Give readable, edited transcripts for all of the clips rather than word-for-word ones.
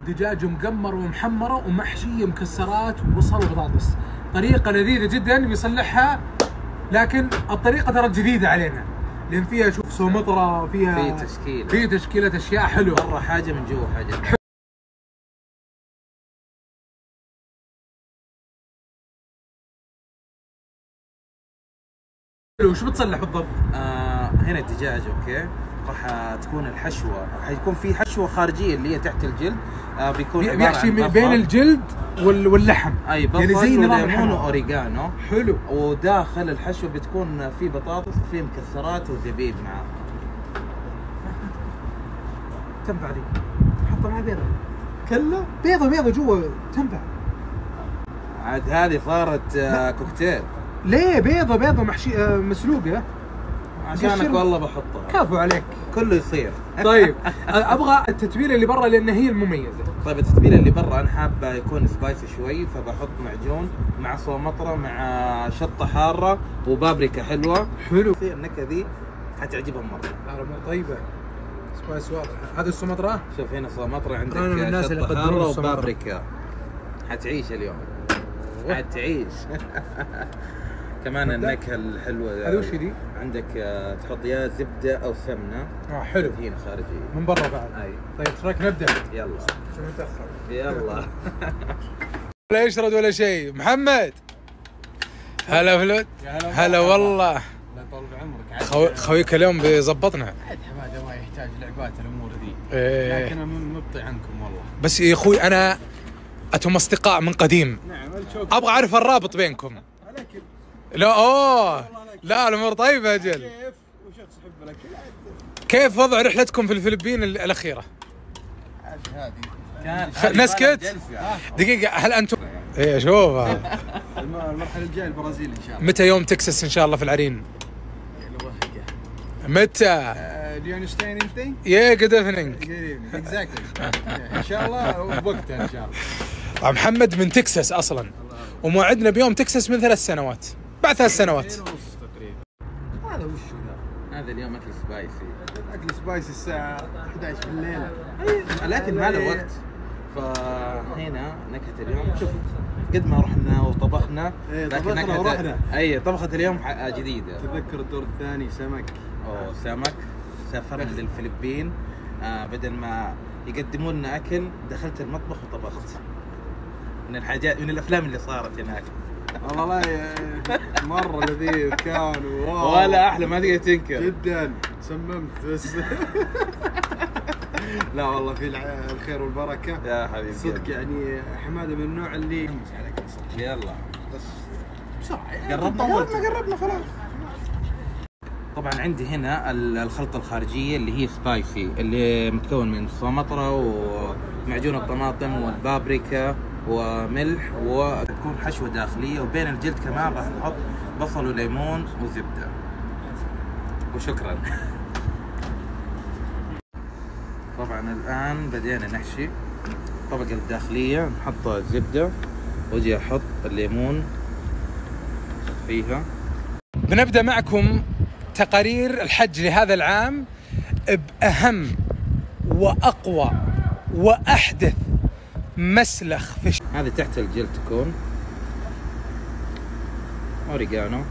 دجاج مقمر ومحمرة ومحشية مكسرات وبصل وبطاطس. طريقة لذيذة جدا بيصلحها، لكن الطريقة ترى جديدة علينا لأن فيها شوف سومطرة، فيها في تشكيلة أشياء حلوة. مرة حاجة من جوا حاجة. وش بتصلح بالضبط؟ هنا الدجاج اوكي، راح تكون الحشوه، حيكون في حشوه خارجيه اللي هي تحت الجلد، بيكون بيحشي بين الجلد واللحم. اي بصل يعني زي وليمون واوريجانو. حلو. وداخل الحشوه بتكون في بطاطس، في مكسرات وزبيب معاه. تنفع دي، حطها مع بيضه. كلا بيضه جوا تنفع. عاد هذه صارت كوكتيل. ليه بيضه محشي مسلوقه؟ عشانك والله بحطها. كفو عليك. كله يصير. طيب ابغى التتبيله اللي برا لان هي المميزه. طيب التتبيله اللي برا انا حابه يكون سبايسي شوي، فبحط معجون مع صومطره مع شطه حاره وبابريكا حلوه. حلو. النكهه ذي حتعجبهم مره. لا طيبه. سبايس واضح. هذا الصومطره. شوف هنا صومطره، عندك شطه حاره وبابريكا. حتعيش اليوم. حتعيش. كمان النكهه الحلوه. هذا وش دي؟ عندك تحط يا زبده او سمنه. حلو. تدهين خارجي من برا بعد. اي. طيب ايش رايك نبدا؟ يلا. شو متاخر؟ يلا. ولا يشرد ولا شيء. محمد هلا فلوت. هلا والله. الله يطول بعمرك. خويك اليوم بيظبطنا. عاد حماده ما يحتاج لعبات الامور ذي. لكن انا مبطي عنكم والله. بس يا اخوي انا اتهم اصدقاء من قديم. نعم. ابغى اعرف الرابط بينكم. لا لا الامور طيبه اجل. كيف وشخص يحب الاكل. كيف وضع رحلتكم في الفلبين الاخيره؟ هذه نسكت دقيقه. هل انتم ايه شوفها المرحله الجايه البرازيل ان شاء الله. متى يوم تكساس ان شاء الله في العرين؟ متى؟ Do you understand anything? Yeah, good evening. Exactly. ان شاء الله بوقتها ان شاء الله. محمد من تكساس اصلا، وموعدنا بيوم تكساس من 3 سنوات. بعد 3 سنوات. هذا وش هذا اليوم اكل سبايسي. اكل سبايسي الساعه 11 بالليل. لكن هذا وقت. فهنا نكهه اليوم شوف قد ما رحنا وطبخنا. طبخنا ورحنا. اي طبخه اليوم جديده. تذكر الدور الثاني سمك. سمك. سافرنا للفلبين. بدل ما يقدموا لنا اكل دخلت المطبخ وطبخت. من الحاجات من الافلام اللي صارت هناك. والله لا مره لذيذ كان. ولا احلى ما تقدر تنكر. جدا سممت بس. لا والله في الخير والبركه يا حبيبي. صدق يعني حماده من النوع اللي يلا بس بسرعه. قربنا خلاص. طبعا عندي هنا الخلطه الخارجيه اللي هي سبايسي، اللي متكون من صومطره ومعجون الطماطم والبابريكا وملح، وتكون حشوه داخليه، وبين الجلد كمان راح نحط بصل وليمون وزبده. وشكرا. طبعا الان بدينا نحشي الطبقه الداخليه، نحط الزبده واجي احط الليمون فيها. بنبدا معكم تقارير الحج لهذا العام بأهم وأقوى وأحدث مسلخ في هذه تحت الجلد تكون أوريجانو،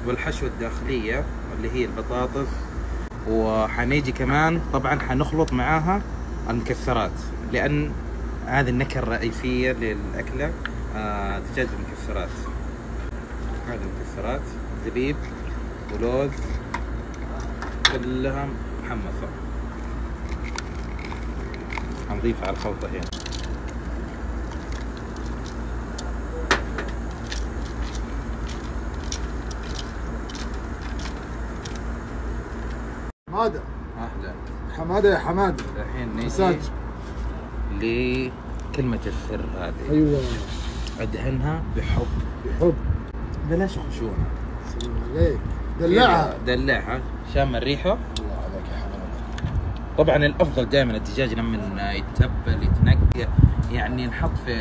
والحشوة الداخلية اللي هي البطاطس، وحنيجي كمان طبعا حنخلط معاها المكسرات، لأن هذه النكهة الرئيسية للأكلة. دجاج بالمكسرات. هذه المكسرات زبيب ولوز كلها محمصة. حنضيفها على الخلطة هنا. حماده. أهلا حماده يا حماده. الحين نيجي لكلمة السر هذه. ايوه. أدهنها بحب. بلاش خشونة. عليك. دلعها شام الريحة. الله عليك يا حماده. طبعا الافضل دائما الدجاج لما يتبل يتنقى يعني نحط في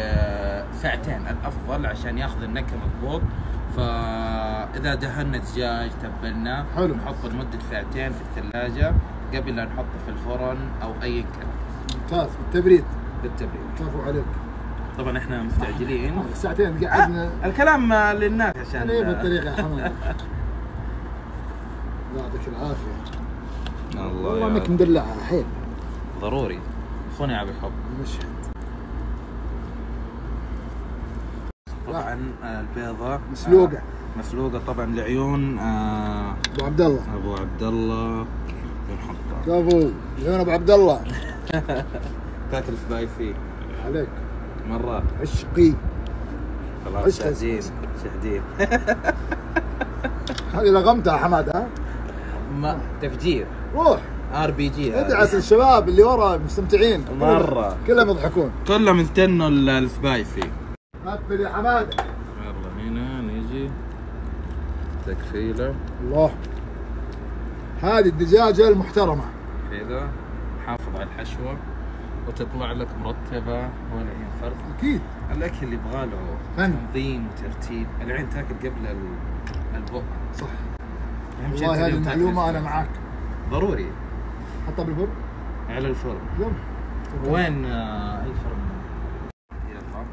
ساعتين الافضل عشان ياخذ النكهه مضبوط. فاذا دهنا دجاج تبلناه حلو، نحطه لمده ساعتين في الثلاجه قبل لا نحطه في الفرن او اي كان. ممتاز بالتبريد. بالتبريد. كفو عليك. طبعا احنا مستعجلين. ساعتين قعدنا. الكلام للناس عشان ايه بالطريقة يا حمد. يعطيك العافية. الله والله انك مدلعها حيل. ضروري. صنع بحب. مشهد. طبعا البيضة مسلوقة. مسلوقة طبعا لعيون ابو عبد الله. ابو عبد الله بنحطها. كفو عيون ابو عبد الله. تاكل سبايسي عليك. مرة عشقي. خلاص شاهدين شاهدين. هذه لغمتها يا حماد ها؟ ما تفجير. روح RPG. ادعس الشباب اللي ورا مستمتعين مرة كلهم يضحكون. كلهم يستنوا السبايسي. قفل يا حماد. يلا هنا نيجي تكفيلة. الله. هذه الدجاجة المحترمة. كذا حافظ على الحشوة وتطلع لك مرتبة ولا ينفرد. اكيد. الأكل اللي يبغى له تنظيم وترتيب، العين تاكل قبل البق. صح. أهم شيء والله هذه المعلومة أنا معاك. ضروري. حطها بالفرن. على الفرن. يلا. وين أي فرن؟ يلا.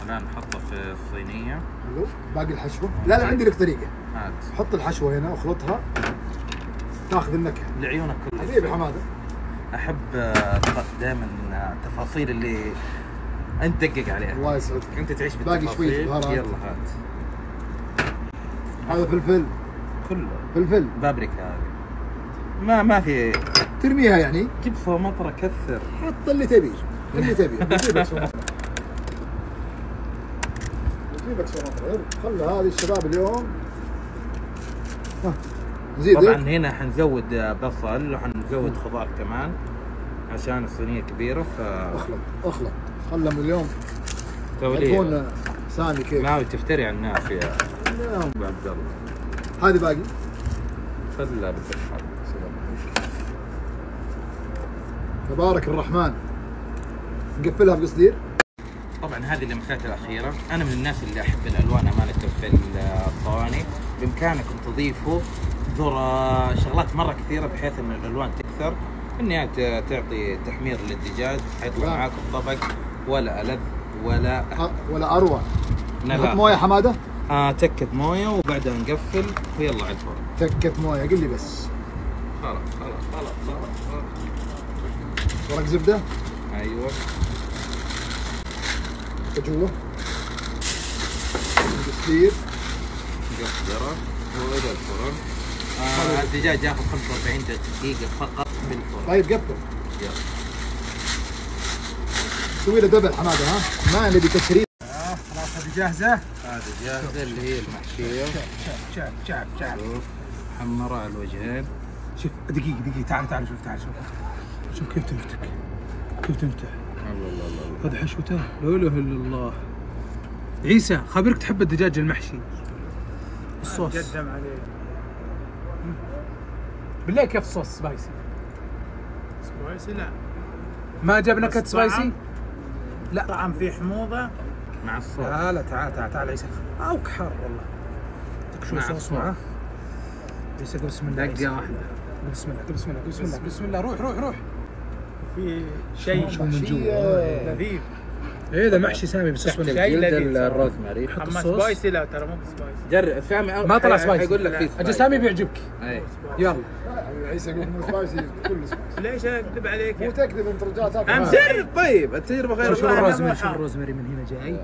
الآن نحطه في الصينية. حلو. باقي الحشوة. لا عندي لك طريقة. هات. حط الحشوة هنا واخلطها. تاخذ النكهة. لعيونك كلها. حبيبي حمادة. أحب دائما التفاصيل اللي أنت تدقق عليها. الله يسعدك. أنت تعيش باقي بالتفاصيل. شوية بهارات. يلا هات. هذا فلفل. كله. فلفل. بابريكا هذه. ما في. ترميها يعني. جيب صومطرة كثر. حط اللي تبيه. اللي تبيه. بجيبك صومطرة. بجيبك صومطرة. خلى هذه الشباب اليوم. نزيد. طبعا هنا حنزود بصل وحنزود خضار كمان عشان الصينية كبيرة اخلط خلهم اليوم توليه يكون سامي كيف. ما تفتري على الناس يا ابو عبد الله. هذه باقي خلها بالدخان. تبارك الرحمن. نقفلها بقصدير. طبعا هذه اللمسات الأخيرة. أنا من الناس اللي أحب الألوان أمانة في الصواني. بإمكانكم تضيفوا ذرة شغلات مرة كثيرة بحيث أن الألوان تكثر. النهاية تعطي تحمير للدجاج. حيطلع معاكم طبق ولا ألذ ولا أروع. نحط موية حمادة؟ تكة موية وبعدها نقفل ويلا على الفرن. تكة موية قل لي بس. خلاص. ورق زبدة؟ أيوة. جوا. قصدير. قصدرة وإلى الفرن. الدجاج ياخذ 45 دقيقة فقط بالفرن. طيب قفل. يلا. سوي له دبل حمادة ها؟ ما نبي تشريد. خلاص هذه جاهزة. هذه جاهزة اللي هي المحشية. شوف محمرة على الوجهين. شوف دقيقة تعال شوف كيف تنفتح. الله. هذا حشوته لا اله الا الله. عيسى خبرك تحب الدجاج المحشي الصوص. قدم عليه. بالله كيف الصوص سبايسي؟ سبايسي لا. ما جاب نكهة سبايسي؟ لا طعم فيه حموضة مع الصوص. تعال عيسى. او كحر والله. شو صوص معه؟ عيسى بسم الله. دقة واحدة. بسم الله روح. في شيء من جوا لذيذ. ايه ده محشي سامي بس اسمه شيء لذيذ. الروزماري. اما سبايسي لا ترى مو بسبايسي. جرب سامي ما طلع سبايسي. يقول لك فيه اجل سامي بيعجبك. اي يلا عيسى يقول مو سبايسي كله سبايسي. ليش اكذب عليك؟ مو تكذب انت رجعت تاكل. جرب طيب التجربة غير. شوف الروزماري من هنا جاي.